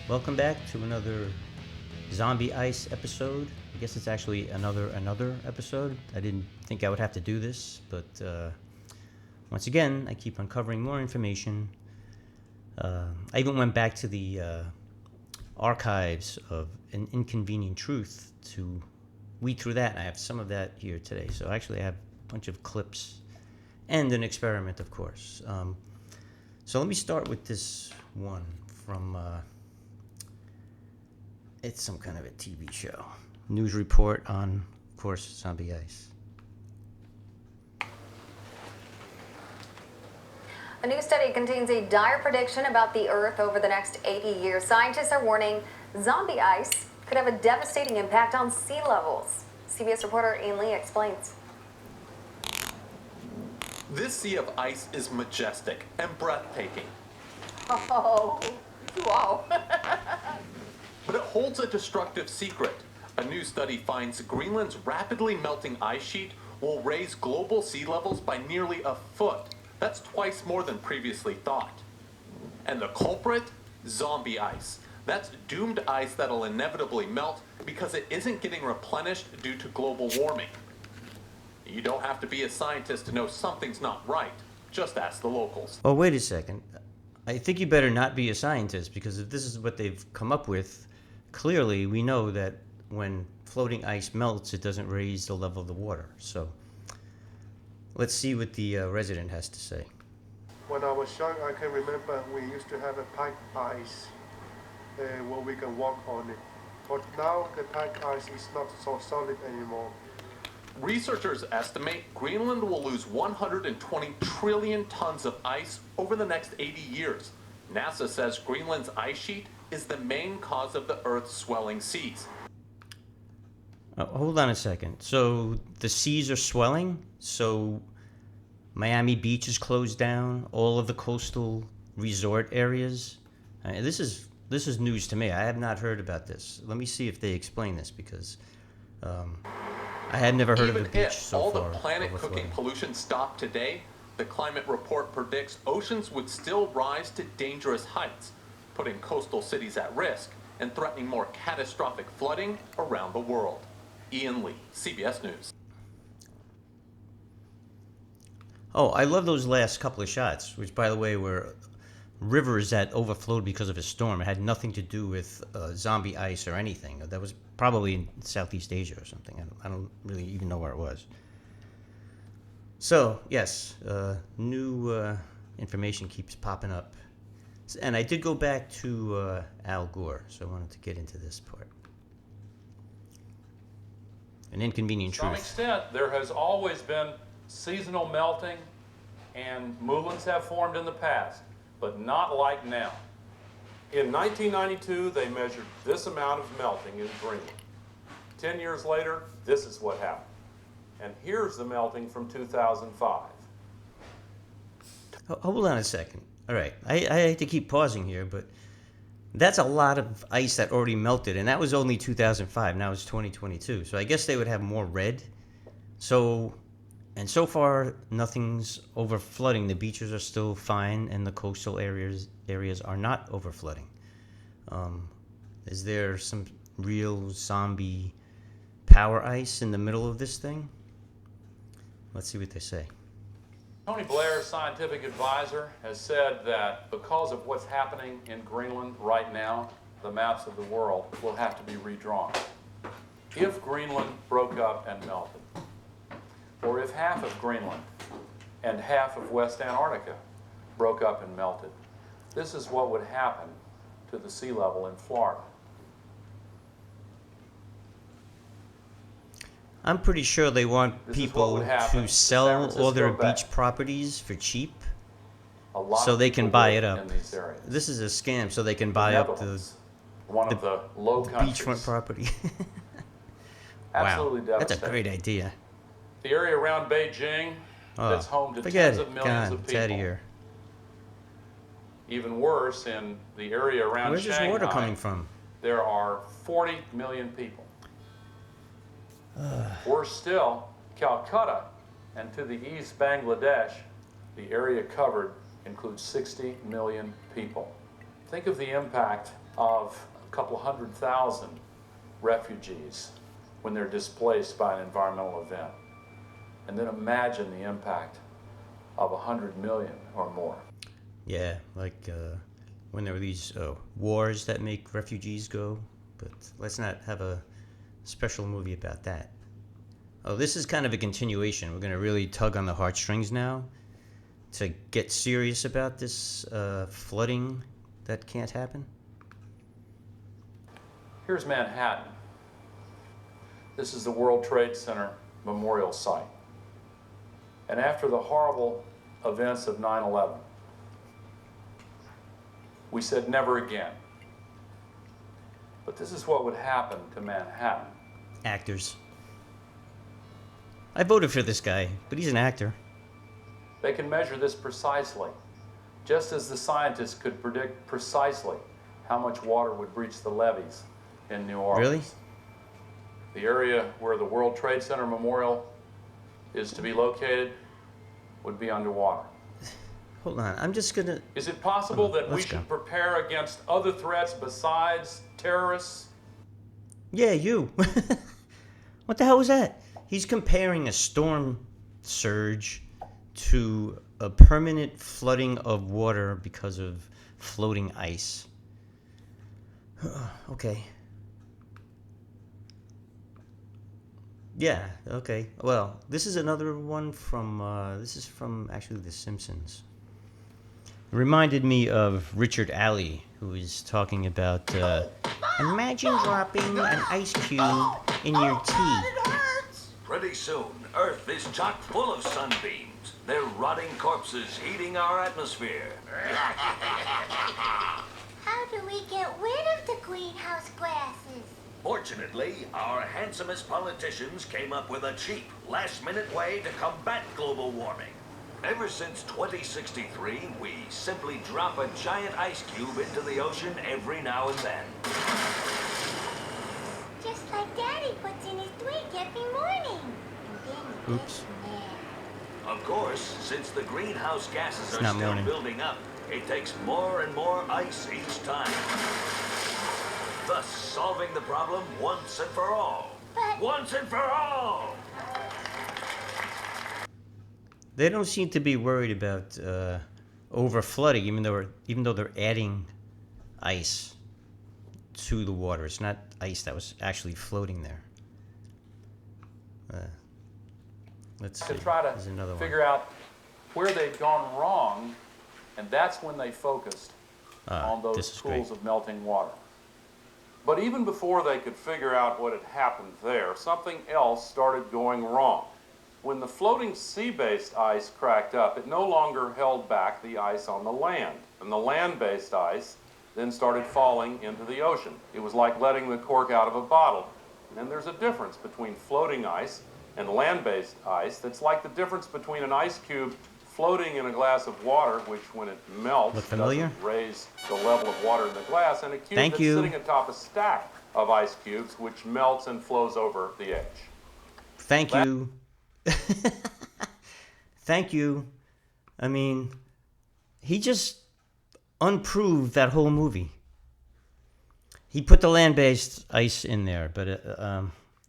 Welcome back to another Zombie Ice episode. I guess it's actually another episode. I didn't think I would have to do this, but once again, I keep uncovering more information. I even went back to the archives of An Inconvenient Truth to weed through that. I have some of that here today. So actually, I have a bunch of clips and an experiment, of course. So let me start with this one from... it's some kind of a TV show. News report on, of course, Zombie Ice. A new study contains a dire prediction about the Earth over the next 80 years. Scientists are warning zombie ice could have a devastating impact on sea levels. CBS reporter Ian Lee explains. This sea of ice is majestic and breathtaking. Oh, wow. But it holds a destructive secret. A new study finds Greenland's rapidly melting ice sheet will raise global sea levels by nearly a foot. That's twice more than previously thought. And the culprit? Zombie ice. That's doomed ice that'll inevitably melt because it isn't getting replenished due to global warming. You don't have to be a scientist to know something's not right. Just ask the locals. Oh, wait a second. I think you better not be a scientist, because if this is what they've come up with, clearly we know that when floating ice melts, it doesn't raise the level of the water. So let's see what the resident has to say. When I was young, I can remember we used to have a pack ice where we can walk on it. But now the pack ice is not so solid anymore. Researchers estimate Greenland will lose 120 trillion tons of ice over the next 80 years. NASA says Greenland's ice sheet is the main cause of the Earth's swelling seas. Hold on a second. So the seas are swelling? So Miami Beach is closed down? All of the coastal resort areas? This is news to me. I have not heard about this. Let me see if they explain this, because I had never heard of the beach so far. Even if all the planet-cooking pollution stopped today, the climate report predicts oceans would still rise to dangerous heights, putting coastal cities at risk and threatening more catastrophic flooding around the world. Ian Lee, CBS News. Oh, I love those last couple of shots, which, by the way, were rivers that overflowed because of a storm. It had nothing to do with zombie ice or anything. That was probably in Southeast Asia or something. I don't really even know where it was. So, yes, new information keeps popping up. And I did go back to Al Gore, so I wanted to get into this part. An Inconvenient Truth. To some extent, there has always been seasonal melting, and moulins have formed in the past, but not like now. In 1992, they measured this amount of melting in Greenland. 10 years later, this is what happened. And here's the melting from 2005. Hold on a second. All right, I hate to keep pausing here, but that's a lot of ice that already melted, and that was only 2005. Now it's 2022, so I guess they would have more red. So far, nothing's over flooding. The beaches are still fine, and the coastal areas are not over flooding. Is there some real zombie power ice in the middle of this thing? Let's see what they say. Tony Blair, scientific advisor, has said that because of what's happening in Greenland right now, the maps of the world will have to be redrawn. If Greenland broke up and melted, or if half of Greenland and half of West Antarctica broke up and melted, this is what would happen to the sea level in Florida. I'm pretty sure they want people to sell all their beach properties for cheap so they can buy it up. This is a scam, so they can buy up the beachfront property. Wow, that's a great idea. The area around Beijing that's home to tens of millions of people. It's out of here. Even worse, in the area around Where's Shanghai, this water coming from? There are 40 million people. Worse still, Calcutta and to the east Bangladesh, the area covered includes 60 million people. Think of the impact of a couple 100,000 refugees when they're displaced by an environmental event. And then imagine the impact of 100 million or more. Yeah, like when there were these wars that make refugees go, but let's not have a special movie about that. Oh, this is kind of a continuation. We're going to really tug on the heartstrings now to get serious about this flooding that can't happen. Here's Manhattan. This is the World Trade Center memorial site. And after the horrible events of 9/11, we said never again. But this is what would happen to Manhattan. Actors. I voted for this guy, but he's an actor. They can measure this precisely, just as the scientists could predict precisely how much water would breach the levees in New Orleans. Really? The area where the World Trade Center Memorial is to be located would be underwater. Hold on, I'm just gonna... Is it possible that we let's go. should prepare against other threats besides terrorists? Yeah, you. What the hell was that? He's comparing a storm surge to a permanent flooding of water because of floating ice. Okay. Yeah, okay. Well, this is another one from, this is from actually The Simpsons. It reminded me of Richard Alley, who is talking about, imagine dropping an ice cube in your tea. Pretty soon, Earth is chock full of sunbeams. They're rotting corpses heating our atmosphere. How do we get rid of the greenhouse gases? Fortunately, our handsomest politicians came up with a cheap, last-minute way to combat global warming. Ever since 2063, we simply drop a giant ice cube into the ocean every now and then. Just like Daddy puts in his drink every morning. And then he Oops. gets mad. Of course, since the greenhouse gases It's are not still morning. building up, it takes more and more ice each time. Thus, solving the problem once and for all. But- Once and for all! They don't seem to be worried about over flooding, even though they're adding ice to the water. It's not ice that was actually floating there. Let's see. To try There's to another figure one. out where they'd gone wrong, and that's when they focused on those this is pools great. of melting water. But even before they could figure out what had happened there, something else started going wrong. When the floating sea-based ice cracked up, it no longer held back the ice on the land, and the land-based ice then started falling into the ocean. It was like letting the cork out of a bottle. And there's a difference between floating ice and land-based ice that's like the difference between an ice cube floating in a glass of water, which when it melts Look familiar? doesn't raise the level of water in the glass, and a cube Thank that's you. sitting atop a stack of ice cubes, which melts and flows over the edge. Thank you. Thank you. I mean, he just unproved that whole movie. He put the land-based ice in there, but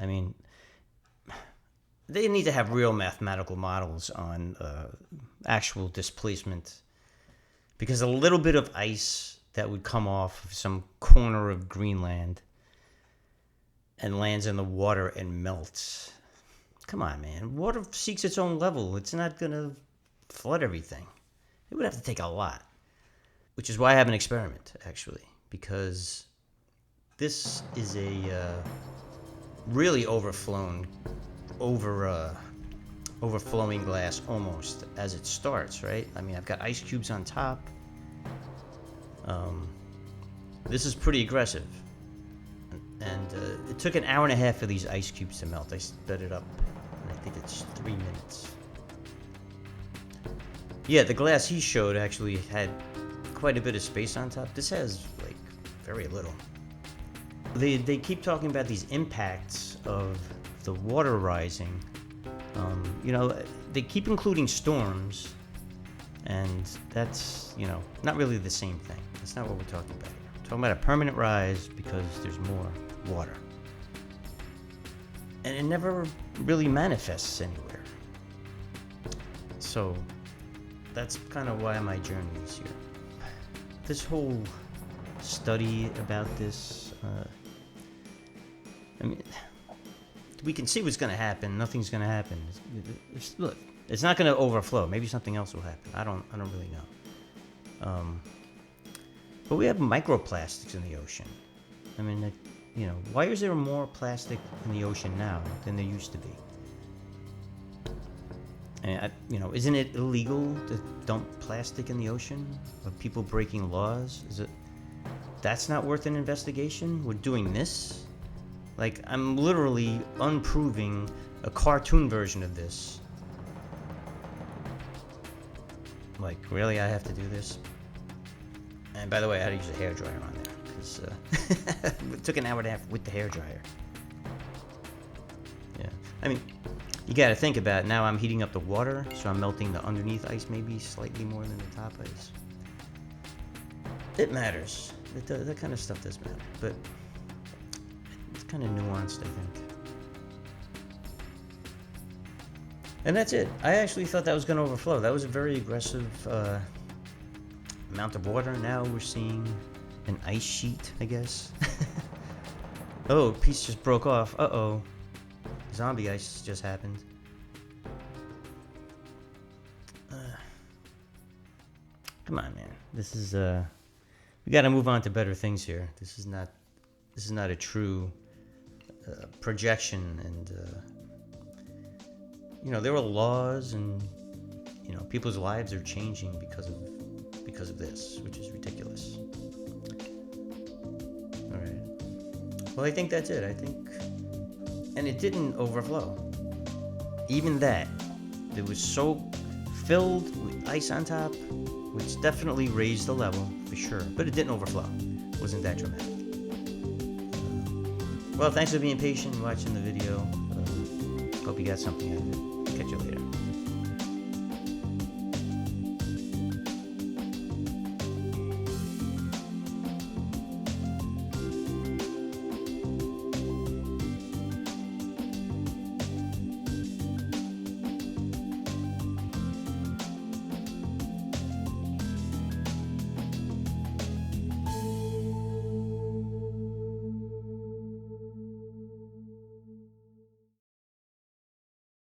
I mean, they need to have real mathematical models on actual displacement, because a little bit of ice that would come off of some corner of Greenland and lands in the water and melts. Come on, man. Water seeks its own level. It's not going to flood everything. It would have to take a lot. Which is why I have an experiment, actually. Because this is a really overflowing glass almost as it starts, right? I mean, I've got ice cubes on top. This is pretty aggressive. And it took an hour and a half for these ice cubes to melt. I sped it up. I think it's 3 minutes. Yeah, the glass he showed actually had quite a bit of space on top. This has, like, very little. They keep talking about these impacts of the water rising. You know, they keep including storms, and that's, you know, not really the same thing. That's not what we're talking about here. We're Talking about a permanent rise because there's more water. And it never really manifests anywhere. So that's kind of why my journey is here. This whole study about this, I mean, we can see what's going to happen. Nothing's going to happen. Look, it's not going to overflow. Maybe something else will happen. I don't really know. But we have microplastics in the ocean. I mean, you know, why is there more plastic in the ocean now than there used to be? And you know, isn't it illegal to dump plastic in the ocean? Are people breaking laws? Is it? That's not worth an investigation? We're doing this? Like, I'm literally unproving a cartoon version of this. Like, really, I have to do this? And by the way, I had to use a hairdryer on there, because it took an hour and a half with the hairdryer. Yeah, I mean, you gotta think about it. Now I'm heating up the water, so I'm melting the underneath ice maybe slightly more than the top ice. It matters. That kind of stuff does matter, but it's kind of nuanced, I think. And that's it. I actually thought that was going to overflow. That was a very aggressive amount of water. Now we're seeing an ice sheet, I guess. Oh, a piece just broke off. Uh-oh. Zombie ice just happened. Come on, man. This is, we got to move on to better things here. This is not a true projection, and you know, there are laws, and you know, people's lives are changing because of this, which is ridiculous. All right. Well, I think that's it. I think, and it didn't overflow. Even that, it was so filled with ice on top, which definitely raised the level for sure, but it didn't overflow. It wasn't that dramatic. Well, thanks for being patient and watching the video. Hope you got something out of it. Catch you later.